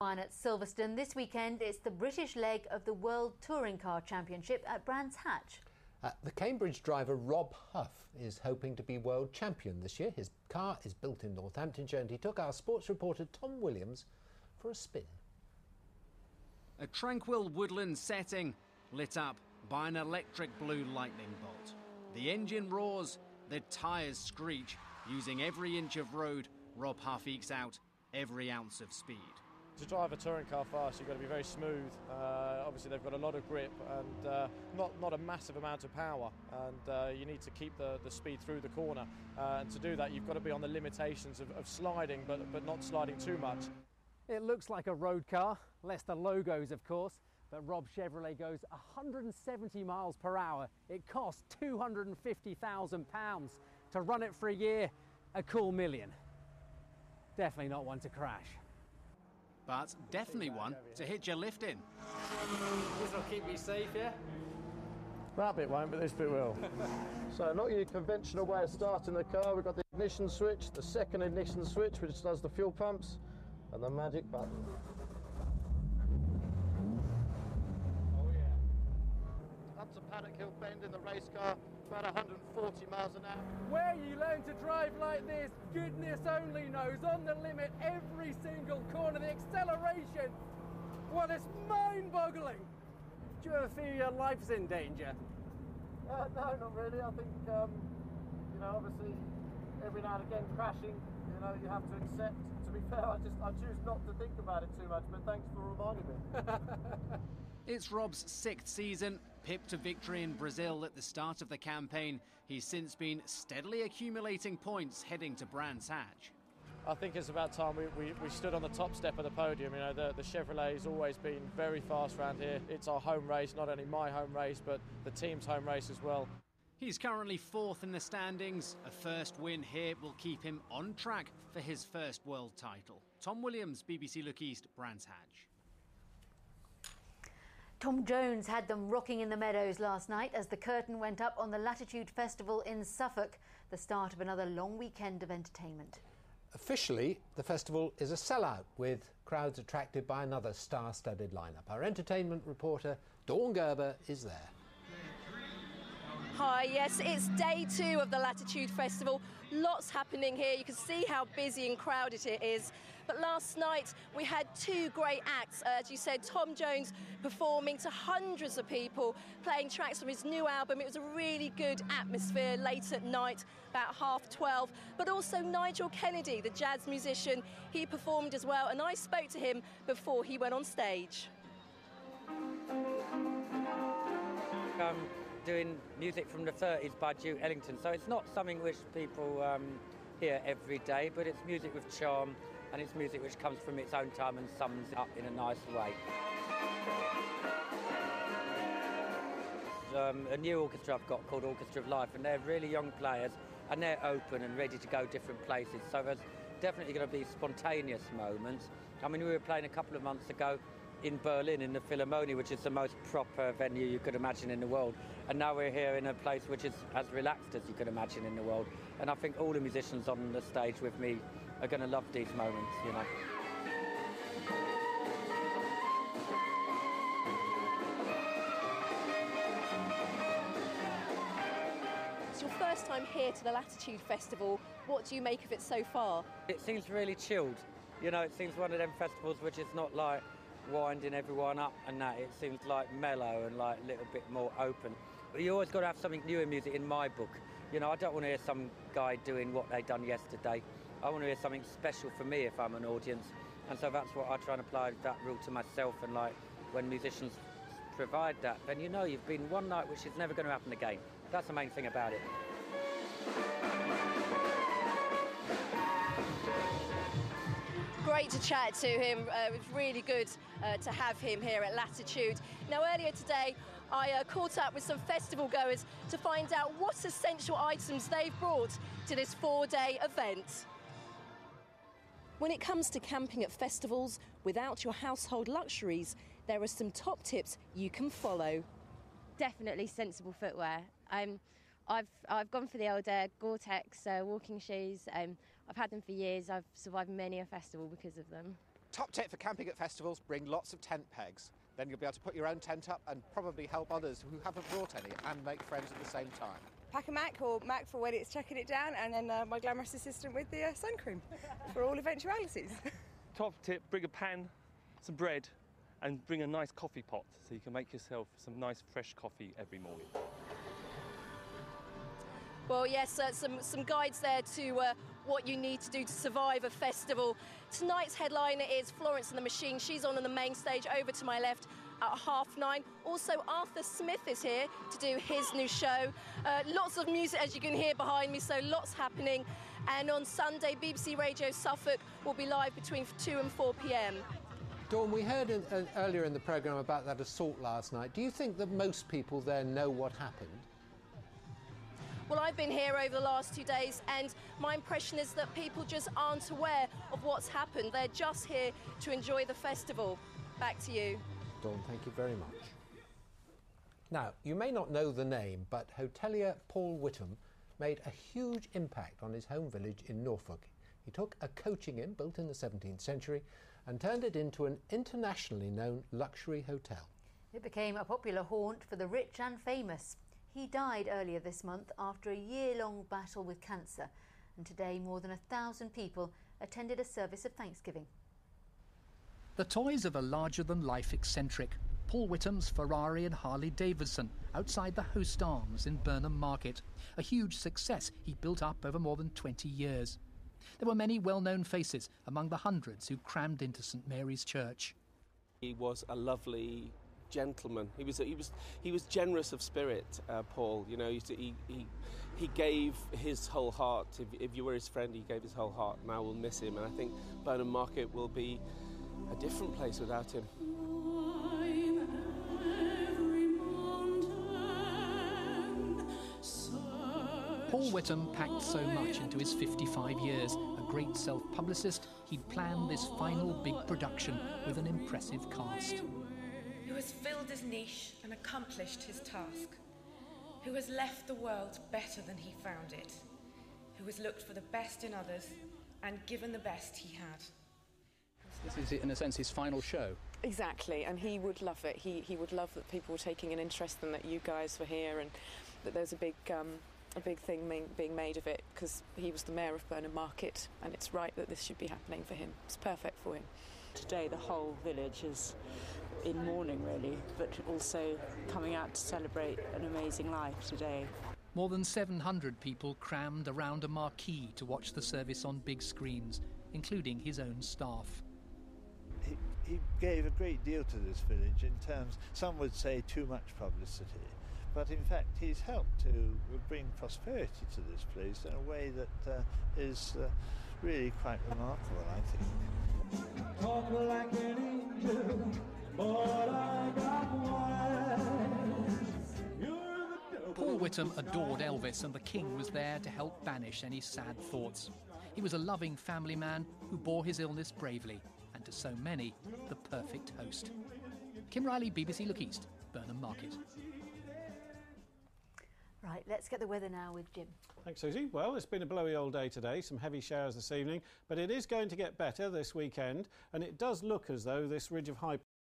On at Silverstone this weekend, it's the British leg of the World Touring Car Championship at Brands Hatch. The Cambridge driver Rob Huff is hoping to be world champion this year. His car is built in Northamptonshire and he took our sports reporter Tom Williams for a spin. A tranquil woodland setting lit up by an electric blue lightning bolt. The engine roars, the tyres screech. Using every inch of road, Rob Huff ekes out every ounce of speed. To drive a touring car fast, you've got to be very smooth. Obviously, they've got a lot of grip and not a massive amount of power. And you need to keep the speed through the corner. And to do that, you've got to be on the limitations of sliding, but not sliding too much. It looks like a road car, less the logos, of course. But Rob Chevrolet goes 170 miles per hour. It costs £250,000 to run it for a year. A cool million. Definitely not one to crash. But definitely one to hit your lift in. This will keep me safe, yeah? That bit won't, but this bit will. So not your conventional way of starting the car. We've got the ignition switch, the second ignition switch, which does the fuel pumps, and the magic button. Oh yeah. Up to Paddock Hill Bend in the race car, about 140 miles an hour. Where you learn to drive like this, goodness only knows, on the limit every single corner, the acceleration, well, it's mind-boggling. Do you ever feel your life's in danger? No, not really. I think, obviously, every now and again crashing, you have to accept. To be fair, I choose not to think about it too much, but thanks for reminding me. It's Rob's sixth season, pipped to victory in Brazil at the start of the campaign. He's since been steadily accumulating points heading to Brands Hatch. I think it's about time we stood on the top step of the podium. The Chevrolet has always been very fast around here. It's our home race, not only my home race, but the team's home race as well. He's currently fourth in the standings. A first win here will keep him on track for his first world title. Tom Williams, BBC Look East, Brands Hatch. Tom Jones had them rocking in the meadows last night as the curtain went up on the Latitude Festival in Suffolk, the start of another long weekend of entertainment. Officially, the festival is a sellout, with crowds attracted by another star-studded lineup. Our entertainment reporter, Dawn Gerber, is there. Hi, yes, it's day 2 of the Latitude Festival. Lots happening here. You can see how busy and crowded it is. But last night we had 2 great acts. As you said, Tom Jones performing to hundreds of people, playing tracks from his new album. It was a really good atmosphere late at night, about 12:30. But also Nigel Kennedy, the jazz musician, he performed as well. And I spoke to him before he went on stage. Doing music from the 30s by Duke Ellington, so it's not something which people hear every day, but it's music with charm and it's music which comes from its own time and sums it up in a nice way. A new orchestra I've got called Orchestra of Life, and they're really young players and they're open and ready to go different places, so there's definitely going to be spontaneous moments. I mean, we were playing a couple of months ago in Berlin in the Philharmonie, which is the most proper venue you could imagine in the world, and now we're here in a place which is as relaxed as you could imagine in the world, and I think all the musicians on the stage with me are going to love these moments, It's your first time here to the Latitude Festival. What do you make of it so far? It seems really chilled, it seems one of them festivals which is not like winding everyone up and that. It seems like mellow and like a little bit more open. But you always got to have something new in music in my book. I don't want to hear some guy doing what they done yesterday. I want to hear something special for me if I'm an audience. And so that's what I try and apply that rule to myself. And like when musicians provide that, then you've been one night which is never going to happen again. That's the main thing about it. Great to chat to him. It was really good to have him here at Latitude. Now, earlier today, I caught up with some festival goers to find out what essential items they've brought to this 4-day event. When it comes to camping at festivals, without your household luxuries, there are some top tips you can follow. Definitely sensible footwear. I've gone for the old Gore-Tex walking shoes. I've had them for years. I've survived many a festival because of them. Top tip for camping at festivals, bring lots of tent pegs. Then you'll be able to put your own tent up and probably help others who haven't brought any and make friends at the same time. Pack a Mac or Mac for when it's chucking it down, and then my glamorous assistant with the sun cream for all eventualities. Top tip, bring a pan, some bread, and bring a nice coffee pot so you can make yourself some nice fresh coffee every morning. Well, yes, some guides there to what you need to do to survive a festival. Tonight's headliner is Florence and the Machine. She's on the main stage over to my left at 9:30. Also, Arthur Smith is here to do his new show. Lots of music, as you can hear behind me, so lots happening. And on Sunday, BBC Radio Suffolk will be live between 2 and 4 p.m. Dawn, we heard earlier in the programme about that assault last night. Do you think that most people there know what happened? Well, I've been here over the last 2 days, and my impression is that people just aren't aware of what's happened. They're just here to enjoy the festival. Back to you. Dawn, thank you very much. Now, you may not know the name, but hotelier Paul Whittam made a huge impact on his home village in Norfolk. He took a coaching inn built in the 17th century and turned it into an internationally known luxury hotel. It became a popular haunt for the rich and famous. He died earlier this month after a year-long battle with cancer, and today more than 1,000 people attended a service of thanksgiving. The toys of a larger-than-life eccentric, Paul Whittam's Ferrari and Harley Davidson outside the Host Arms in Burnham Market, a huge success he built up over more than 20 years. There were many well-known faces among the hundreds who crammed into St Mary's Church. He was a lovely gentleman. He was generous of spirit, Paul. You know, he gave his whole heart. If you were his friend, he gave his whole heart, and I will miss him. And I think Burnham Market will be a different place without him. Paul Whittam packed so much into his 55 years. A great self-publicist, he'd planned this final big production with an impressive cast. Who has filled his niche and accomplished his task, who has left the world better than he found it, who has looked for the best in others and given the best he had. This is, in a sense, his final show. Exactly, and he would love it. He would love that people were taking an interest and that you guys were here and that there's a big thing being made of it, because he was the mayor of Burnham Market and it's right that this should be happening for him. It's perfect for him. Today the whole village is in mourning, really, but also coming out to celebrate an amazing life today. More than 700 people crammed around a marquee to watch the service on big screens, including his own staff. He gave a great deal to this village in terms, some would say too much publicity, but in fact he's helped to bring prosperity to this place in a way that is really quite remarkable, I think. Talk like an angel, but I got wise. Paul Whittam adored Elvis, and the King was there to help banish any sad thoughts. He was a loving family man who bore his illness bravely, and to so many, the perfect host. Kim Riley, BBC Look East, Burnham Market. Right, let's get the weather now with Jim. Thanks, Susie. Well, it's been a blowy old day today, some heavy showers this evening, but it is going to get better this weekend, and it does look as though this ridge of high